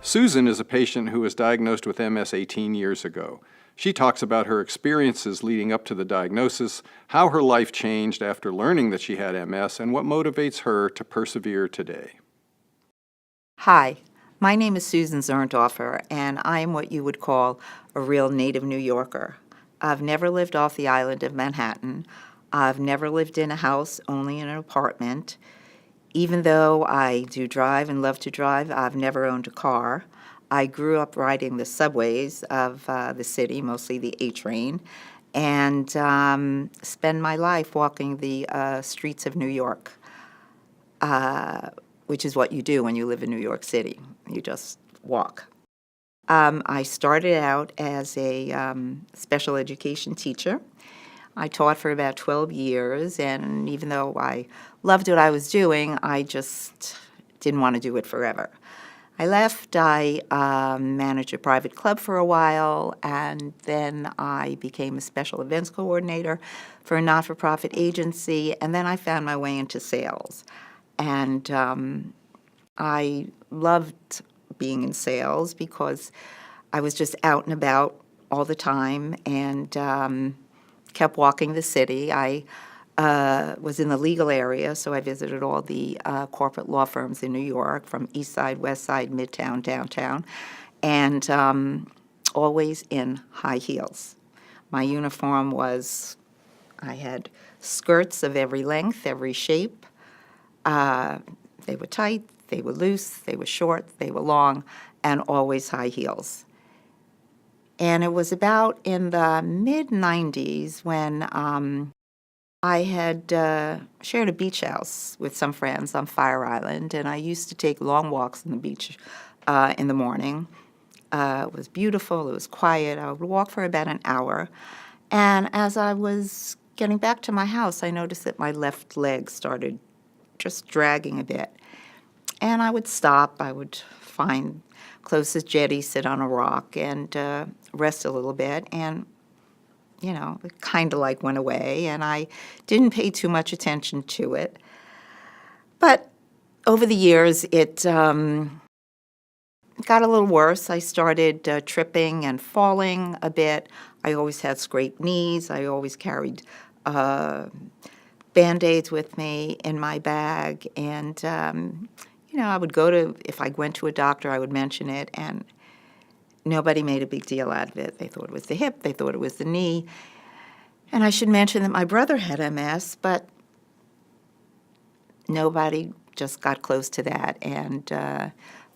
Susan is a patient who was diagnosed with MS 18 years ago. She talks about her experiences leading up to the diagnosis, how her life changed after learning that she had MS, and what motivates her to persevere today. Hi, my name is Susan Zerntoffer, and I am what you would call a real native New Yorker. I've never lived off the island of Manhattan. I've never lived in a house, only in an apartment. Even though I do drive and love to drive, I've never owned a car. I grew up riding the subways of the city, mostly the A train, and spend my life walking the streets of New York, which is what you do when you live in New York City. You just walk. I started out as a special education teacher. I taught for about 12 years, and even though I loved what I was doing, I just didn't want to do it forever. I left. I managed a private club for a while, and then I became a special events coordinator for a not-for-profit agency, and then I found my way into sales. And I loved being in sales because I was just out and about all the time and kept walking the city. I was in the legal area, so I visited all the corporate law firms in New York, from East Side, West Side, Midtown, downtown, and always in high heels. My uniform was, I had skirts of every length, every shape. They were tight, they were loose, they were short, they were long, and always high heels. And it was about in the mid-90s when I had shared a beach house with some friends on Fire Island, and I used to take long walks on the beach in the morning. It was beautiful, it was quiet. I would walk for about an hour. And as I was getting back to my house, I noticed that my left leg started just dragging a bit. And I would stop. I would find closest jetty, sit on a rock, and rest a little bit. And, you know, it kind of like went away, and I didn't pay too much attention to it. But over the years, it got a little worse. I started tripping and falling a bit. I always had scraped knees. I always carried Band-Aids with me in my bag, and you know, I would go to, if I went to a doctor, I would mention it, and nobody made a big deal out of it. They thought it was the hip, they thought it was the knee. And I should mention that my brother had MS, but nobody just got close to that, and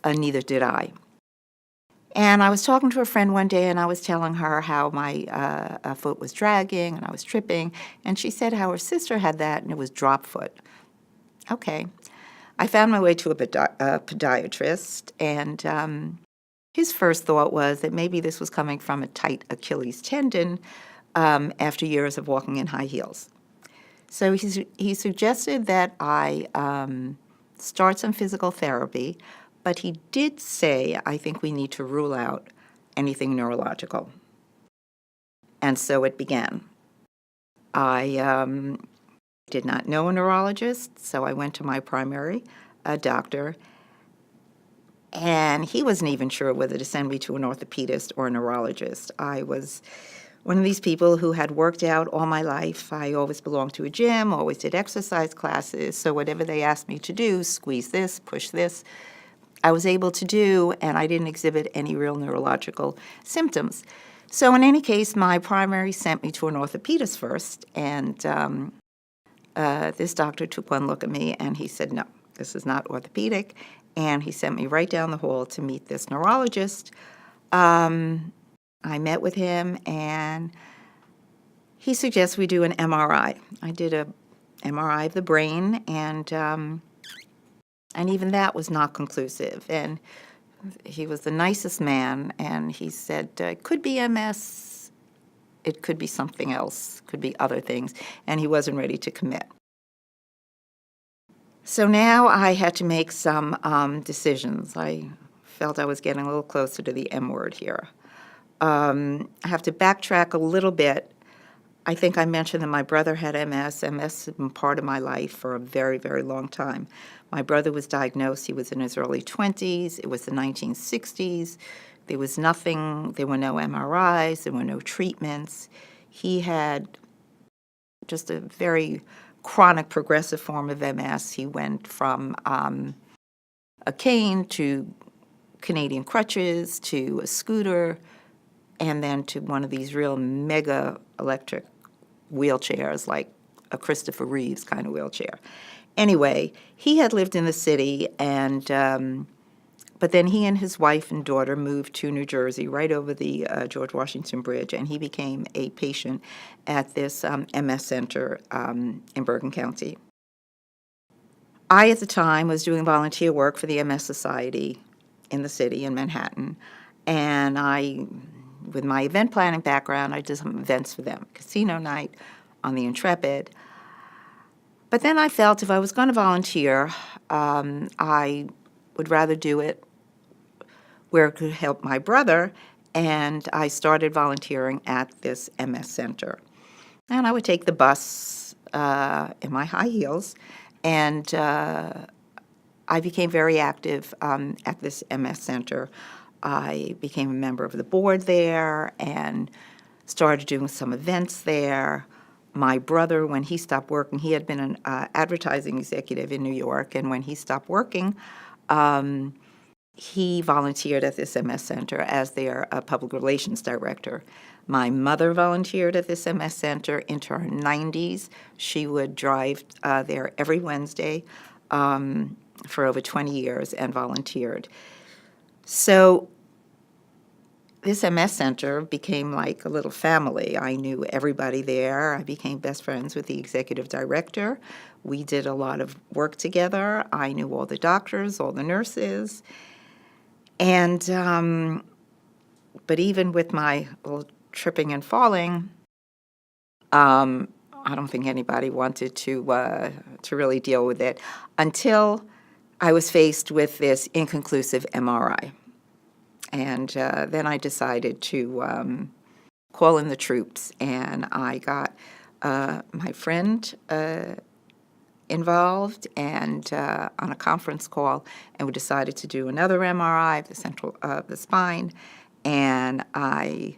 neither did I. And I was talking to a friend one day, and I was telling her how my foot was dragging, and I was tripping, and she said how her sister had that, and it was drop foot. Okay. I found my way to a podiatrist, and his first thought was that maybe this was coming from a tight Achilles tendon after years of walking in high heels. So he suggested that I start some physical therapy, but he did say, I think we need to rule out anything neurological. And so it began. I did not know a neurologist, so I went to my primary doctor, and he wasn't even sure whether to send me to an orthopedist or a neurologist. I was one of these people who had worked out all my life. I always belonged to a gym, always did exercise classes, so whatever they asked me to do, squeeze this, push this, I was able to do, and I didn't exhibit any real neurological symptoms. So in any case, my primary sent me to an orthopedist first, and this doctor took one look at me, and he said, no, this is not orthopedic, and he sent me right down the hall to meet this neurologist. I met with him, and he suggests we do an MRI. I did a MRI of the brain, and even that was not conclusive. And he was the nicest man, and he said, it could be MS, it could be something else, could be other things, and he wasn't ready to commit. So now I had to make some decisions. I felt I was getting a little closer to the M word here. I have to backtrack a little bit. I think I mentioned that my brother had MS. MS has been part of my life for a very, very long time. My brother was diagnosed, he was in his early 20s. It was the 1960s. There was nothing, there were no MRIs, there were no treatments. He had just a very chronic progressive form of MS. He went from a cane to Canadian crutches to a scooter and then to one of these real mega electric wheelchairs, like a Christopher Reeves kind of wheelchair. Anyway, he had lived in the city, and but then he and his wife and daughter moved to New Jersey, right over the George Washington Bridge, and he became a patient at this MS center in Bergen County. I, at the time, was doing volunteer work for the MS Society in the city in Manhattan, and with my event planning background, I did some events for them, casino night on the Intrepid. But then I felt if I was going to volunteer, I would rather do it where it could help my brother, and I started volunteering at this MS center. And I would take the bus in my high heels, and I became very active at this MS center. I became a member of the board there and started doing some events there. My brother, when he stopped working, he had been an advertising executive in New York, and when he stopped working, he volunteered at this MS center as their public relations director. My mother volunteered at this MS center into her 90s. She would drive there every Wednesday for over 20 years and volunteered. So this MS center became like a little family. I knew everybody there. I became best friends with the executive director. We did a lot of work together. I knew all the doctors, all the nurses. And, but even with my little tripping and falling, I don't think anybody wanted to really deal with it until I was faced with this inconclusive MRI. And then I decided to call in the troops, and I got my friend involved and on a conference call, and we decided to do another MRI of the central of the spine. And I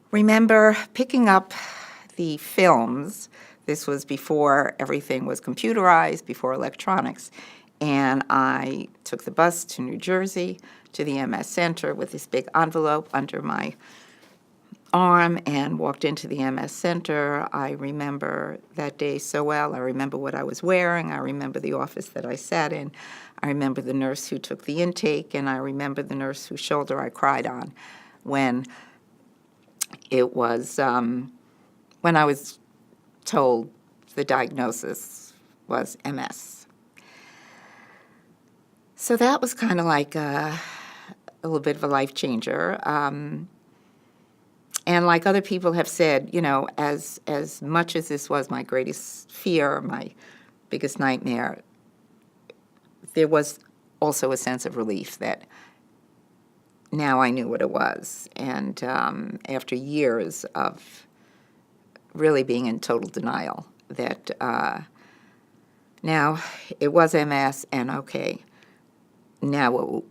remember picking up the films. This was before everything was computerized, before electronics. And I took the bus to New Jersey, to the MS Center with this big envelope under my arm and walked into the MS Center. I remember that day so well. I remember what I was wearing. I remember the office that I sat in. I remember the nurse who took the intake, and I remember the nurse whose shoulder I cried on when it was, when I was told the diagnosis was MS. So that was kind of like a little bit of a life changer. And like other people have said, you know, as much as this was my greatest fear, my biggest nightmare, there was also a sense of relief that now I knew what it was. And after years of really being in total denial that now it was MS, and okay, now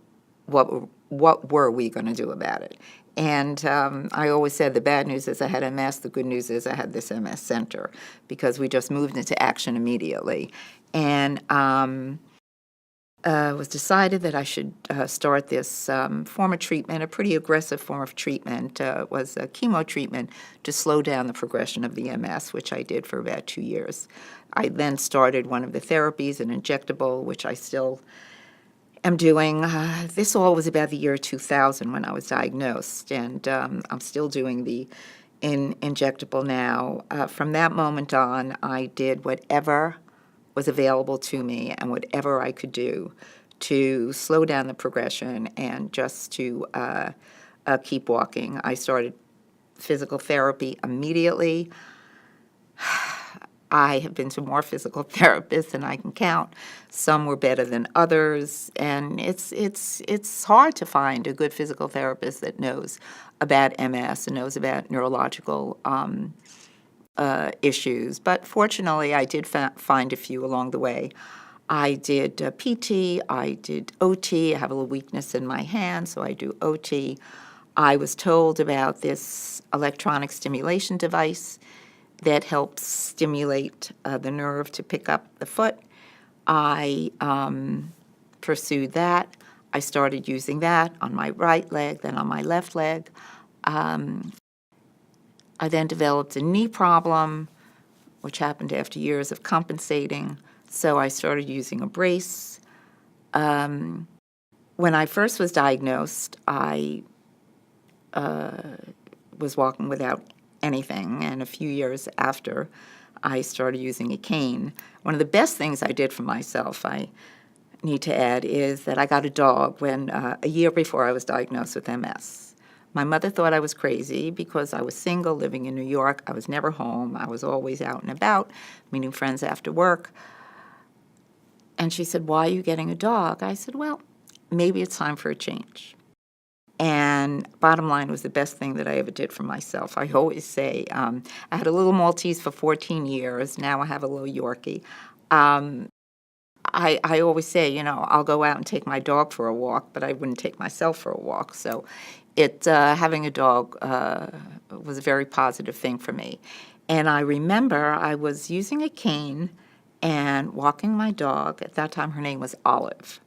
what were we going to do about it? And I always said the bad news is I had MS, the good news is I had this MS center, because we just moved into action immediately. And it was decided that I should start this form of treatment, a pretty aggressive form of treatment. Was a chemo treatment to slow down the progression of the MS, which I did for about 2 years. I then started one of the therapies, an injectable, which I still am doing. This all was about the year 2000 when I was diagnosed, and I'm still doing the injectable now. From that moment on, I did whatever was available to me and whatever I could do to slow down the progression and just to keep walking. I started physical therapy immediately. I have been to more physical therapists than I can count. Some were better than others, and it's hard to find a good physical therapist that knows about MS and knows about neurological issues, but fortunately, I did find a few along the way. I did PT, I did OT. I have a little weakness in my hand, so I do OT. I was told about this electronic stimulation device that helps stimulate the nerve to pick up the foot. I pursued that. I started using that on my right leg, then on my left leg. I then developed a knee problem, which happened after years of compensating, so I started using a brace. When I first was diagnosed, I was walking without anything, and a few years after, I started using a cane. One of the best things I did for myself, I need to add, is that I got a dog when a year before I was diagnosed with MS. My mother thought I was crazy because I was single, living in New York. I was never home. I was always out and about, meeting friends after work. And she said, "Why are you getting a dog?" I said, "Well, maybe it's time for a change." And bottom line was the best thing that I ever did for myself. I always say, I had a little Maltese for 14 years. Now I have a little Yorkie. I always say, I'll go out and take my dog for a walk, but I wouldn't take myself for a walk. So having a dog was a very positive thing for me. And I remember I was using a cane and walking my dog. At that time, her name was Olive.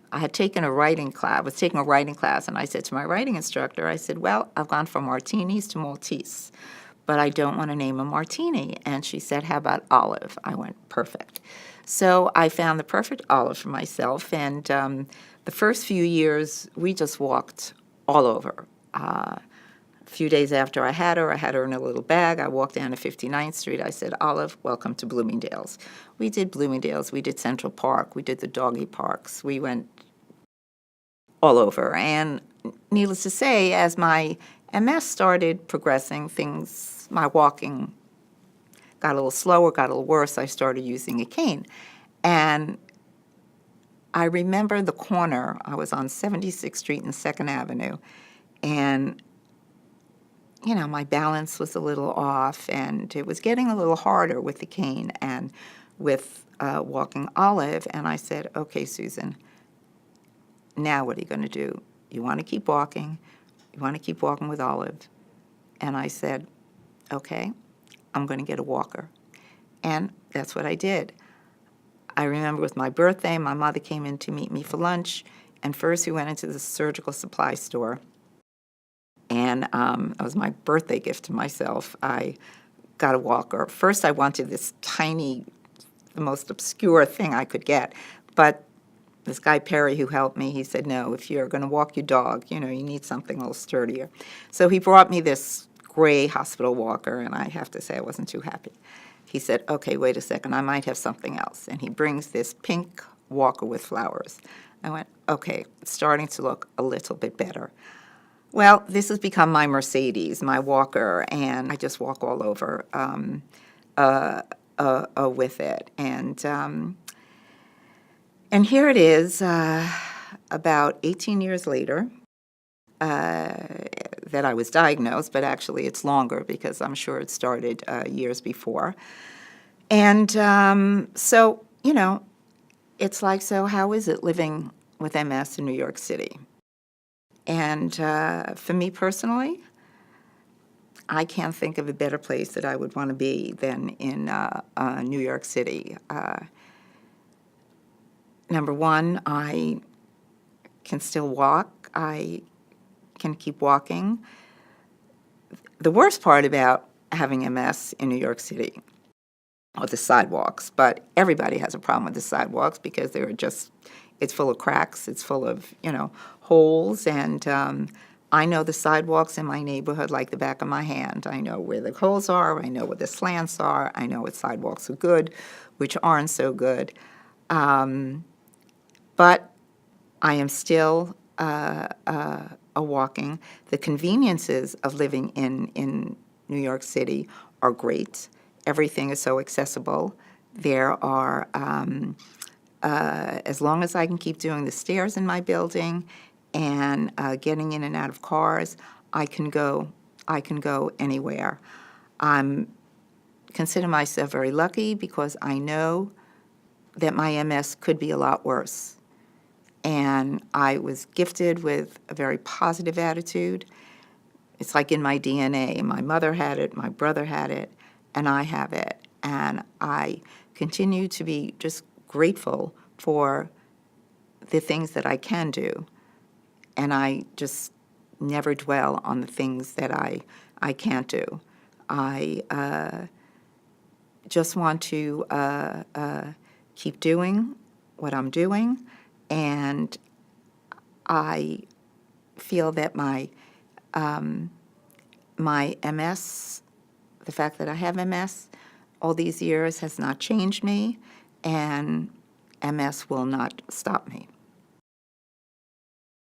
I had taken a writing class, was taking a writing class, and I said to my writing instructor, I said, "Well, I've gone from Martinis to Maltese, but I don't want to name a Martini." And she said, "How about Olive?" I went, "Perfect." So I found the perfect Olive for myself, and the first few years, we just walked all over. A few days after I had her in a little bag. I walked down to 59th Street. I said, "Olive, welcome to Bloomingdale's." We did Bloomingdale's. We did Central Park. We did the doggy parks. We went all over. And needless to say, as my MS started progressing, my walking got a little slower, got a little worse. I started using a cane. And I remember the corner. I was on 76th Street and 2nd Avenue. And my balance was a little off, and it was getting a little harder with the cane and with walking Olive. And I said, "Okay, Susan, now what are you going to do? You want to keep walking? You want to keep walking with Olive?" And I said, "Okay, I'm going to get a walker." And that's what I did. I remember with my birthday, my mother came in to meet me for lunch, and first we went into the surgical supply store. And it was my birthday gift to myself. I got a walker. First, I wanted this tiny, the most obscure thing I could get. But this guy, Perry, who helped me, he said, "No, if you're going to walk your dog, you need something a little sturdier." So he brought me this gray hospital walker, and I have to say I wasn't too happy. He said, "Okay, wait a second, I might have something else." And he brings this pink walker with flowers. I went, "Okay, it's starting to look a little bit better." Well, this has become my Mercedes, my walker, and I just walk all over with it. And here it is, about 18 years later, that I was diagnosed, but actually it's longer because I'm sure it started years before. And so, it's like, so how is it living with MS in New York City? And for me personally, I can't think of a better place that I would want to be than in New York City. Number one, I can still walk. I can keep walking. The worst part about having MS in New York City are the sidewalks, but everybody has a problem with the sidewalks because it's full of cracks, it's full of, holes, and I know the sidewalks in my neighborhood like the back of my hand. I know where the holes are, I know where the slants are, I know what sidewalks are good, which aren't so good. But I am still walking. The conveniences of living in New York City are great. Everything is so accessible. There are, as long as I can keep doing the stairs in my building and getting in and out of cars, I can go I can go anywhere. I'm consider myself very lucky because I know that my MS could be a lot worse. And I was gifted with a very positive attitude. It's like in my DNA. My mother had it, my brother had it, and I have it. And I continue to be just grateful for the things that I can do. And I just never dwell on the things that I can't do. I just want to keep doing what I'm doing, and I feel that my MS, the fact that I have MS, all these years has not changed me, and MS will not stop me.